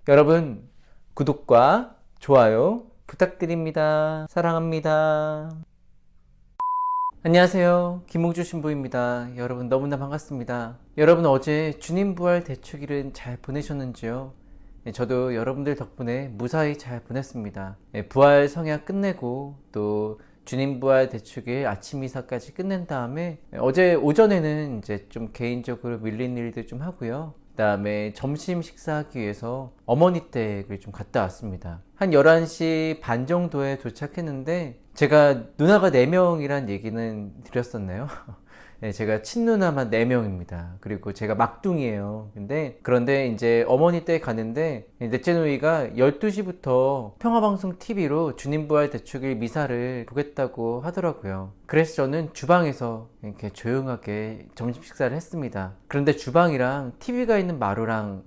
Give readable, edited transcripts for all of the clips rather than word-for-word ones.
여러분, 구독과 좋아요 부탁드립니다. 사랑합니다. 안녕하세요. 김홍주 신부입니다. 여러분 너무나 반갑습니다. 여러분 어제 주님 부활 대축일은 잘 보내셨는지요? 저도 여러분들 덕분에 무사히 잘 보냈습니다. 부활 성약 끝내고 또 주님 부활 대축일 아침 이사까지 끝낸 다음에 어제 오전에는 이제 좀 개인적으로 밀린 일들 좀 하고요. 그 다음에 점심 식사하기 위해서 어머니 댁을 좀 갔다 왔습니다. 한 11시 반 정도에 도착했는데 제가 누나가 4명이란 얘기는 드렸었나요? 네, 제가 친누나만 4명입니다. 그리고 제가 막둥이에요. 그런데 이제 어머니 댁에 가는데 넷째 누이가 12시부터 평화방송 TV로 주님부활 대축일 미사를 보겠다고 하더라고요. 그래서 저는 주방에서 이렇게 조용하게 점심 식사를 했습니다. 그런데 주방이랑 TV가 있는 마루랑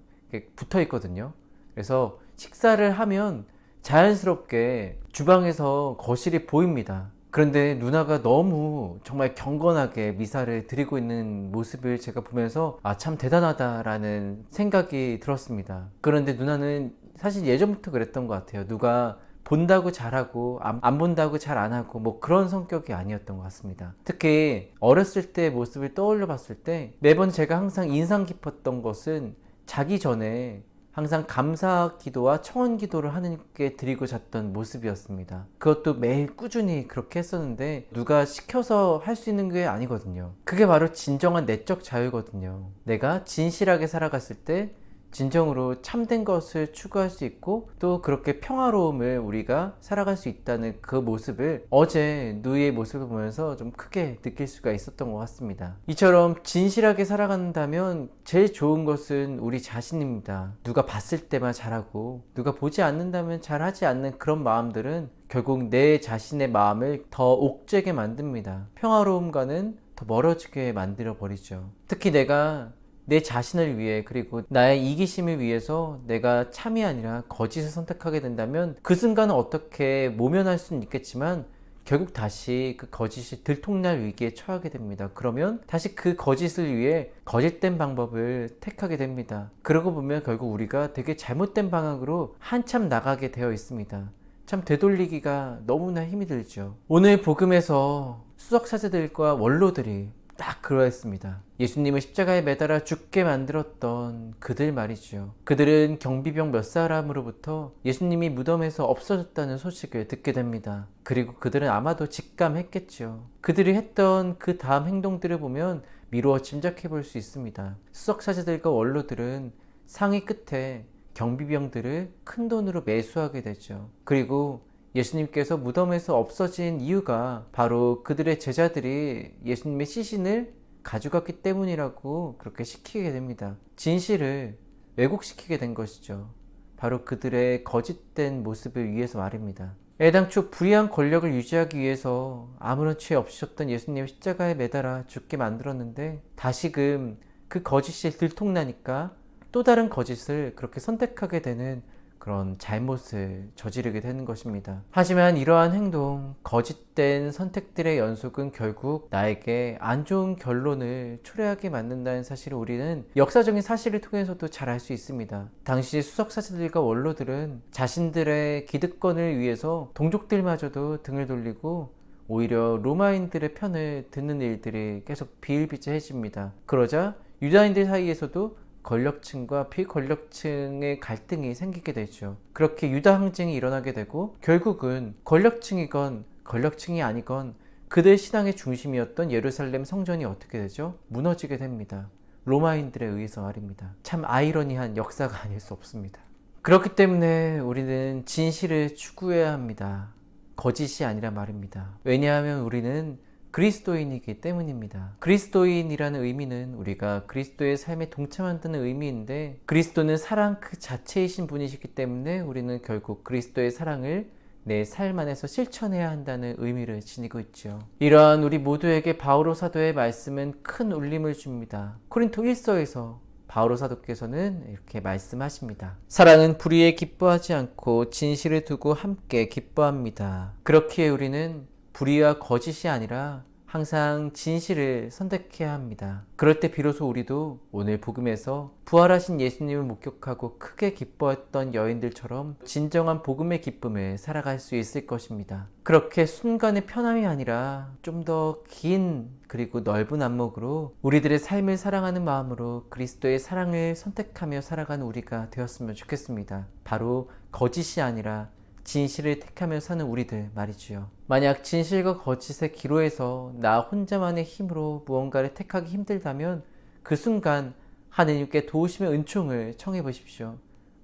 붙어 있거든요. 그래서 식사를 하면 자연스럽게 주방에서 거실이 보입니다. 그런데 누나가 너무 정말 경건하게 미사를 드리고 있는 모습을 제가 보면서 참 대단하다라는 생각이 들었습니다. 그런데 누나는 사실 예전부터 그랬던 것 같아요. 누가 본다고 잘하고 안 본다고 잘 안 하고 뭐 그런 성격이 아니었던 것 같습니다. 특히 어렸을 때 모습을 떠올려 봤을 때 매번 제가 항상 인상 깊었던 것은 자기 전에 항상 감사 기도와 청원 기도를 하느님께 드리고 잤던 모습이었습니다. 그것도 매일 꾸준히 그렇게 했었는데 누가 시켜서 할 수 있는 게 아니거든요. 그게 바로 진정한 내적 자유거든요. 내가 진실하게 살아갔을 때 진정으로 참된 것을 추구할 수 있고 또 그렇게 평화로움을 우리가 살아갈 수 있다는 그 모습을 어제 누이의 모습을 보면서 좀 크게 느낄 수가 있었던 것 같습니다. 이처럼 진실하게 살아간다면 제일 좋은 것은 우리 자신입니다. 누가 봤을 때만 잘하고 누가 보지 않는다면 잘하지 않는 그런 마음들은 결국 내 자신의 마음을 더 옥죄게 만듭니다. 평화로움과는 더 멀어지게 만들어 버리죠. 특히 내가 내 자신을 위해 그리고 나의 이기심을 위해서 내가 참이 아니라 거짓을 선택하게 된다면 그 순간은 어떻게 모면할 수는 있겠지만 결국 다시 그 거짓이 들통날 위기에 처하게 됩니다. 그러면 다시 그 거짓을 위해 거짓된 방법을 택하게 됩니다. 그러고 보면 결국 우리가 되게 잘못된 방향으로 한참 나가게 되어 있습니다. 참 되돌리기가 너무나 힘이 들죠. 오늘 복음에서 수석사제들과 원로들이 딱 그러했습니다. 예수님을 십자가에 매달아 죽게 만들었던 그들 말이죠. 그들은 경비병 몇 사람으로부터 예수님이 무덤에서 없어졌다는 소식을 듣게 됩니다. 그리고 그들은 아마도 직감했겠죠. 그들이 했던 그 다음 행동들을 보면 미루어 짐작해 볼 수 있습니다. 수석사제들과 원로들은 상의 끝에 경비병들을 큰 돈으로 매수하게 되죠. 그리고 예수님께서 무덤에서 없어진 이유가 바로 그들의 제자들이 예수님의 시신을 가져갔기 때문이라고 그렇게 시키게 됩니다. 진실을 왜곡시키게 된 것이죠. 바로 그들의 거짓된 모습을 위해서 말입니다. 애당초 불의한 권력을 유지하기 위해서 아무런 죄 없으셨던 예수님을 십자가에 매달아 죽게 만들었는데 다시금 그 거짓이 들통나니까 또 다른 거짓을 그렇게 선택하게 되는 그런 잘못을 저지르게 되는 것입니다. 하지만 이러한 행동, 거짓된 선택들의 연속은 결국 나에게 안 좋은 결론을 초래하게 만든다는 사실을 우리는 역사적인 사실을 통해서도 잘 알 수 있습니다. 당시 수석사제들과 원로들은 자신들의 기득권을 위해서 동족들마저도 등을 돌리고 오히려 로마인들의 편을 듣는 일들이 계속 비일비재해집니다. 그러자 유다인들 사이에서도 권력층과 비권력층의 갈등이 생기게 되죠. 그렇게 유다 항쟁이 일어나게 되고 결국은 권력층이건 권력층이 아니건 그들 신앙의 중심이었던 예루살렘 성전이 어떻게 되죠? 무너지게 됩니다. 로마인들에 의해서 말입니다. 참 아이러니한 역사가 아닐 수 없습니다. 그렇기 때문에 우리는 진실을 추구해야 합니다. 거짓이 아니라 말입니다. 왜냐하면 우리는 그리스도인이기 때문입니다. 그리스도인이라는 의미는 우리가 그리스도의 삶에 동참한다는 의미인데 그리스도는 사랑 그 자체이신 분이시기 때문에 우리는 결국 그리스도의 사랑을 내 삶 안에서 실천해야 한다는 의미를 지니고 있죠. 이러한 우리 모두에게 바오로 사도의 말씀은 큰 울림을 줍니다. 코린토 1서에서 바오로 사도께서는 이렇게 말씀하십니다. 사랑은 불의에 기뻐하지 않고 진실을 두고 함께 기뻐합니다. 그렇기에 우리는 불의와 거짓이 아니라 항상 진실을 선택해야 합니다. 그럴 때 비로소 우리도 오늘 복음에서 부활하신 예수님을 목격하고 크게 기뻐했던 여인들처럼 진정한 복음의 기쁨을 살아갈 수 있을 것입니다. 그렇게 순간의 편함이 아니라 좀 더 긴 그리고 넓은 안목으로 우리들의 삶을 사랑하는 마음으로 그리스도의 사랑을 선택하며 살아가는 우리가 되었으면 좋겠습니다. 바로 거짓이 아니라 진실을 택하며 사는 우리들 말이지요. 만약 진실과 거짓의 기로에서 나 혼자만의 힘으로 무언가를 택하기 힘들다면 그 순간 하느님께 도우심의 은총을 청해 보십시오.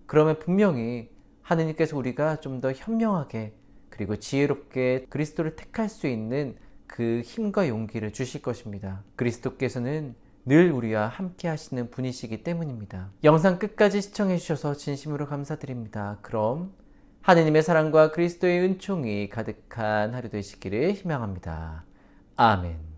그러면 분명히 하느님께서 우리가 좀 더 현명하게 그리고 지혜롭게 그리스도를 택할 수 있는 그 힘과 용기를 주실 것입니다. 그리스도께서는 늘 우리와 함께 하시는 분이시기 때문입니다. 영상 끝까지 시청해 주셔서 진심으로 감사드립니다. 그럼 하느님의 사랑과 그리스도의 은총이 가득한 하루 되시기를 희망합니다. 아멘.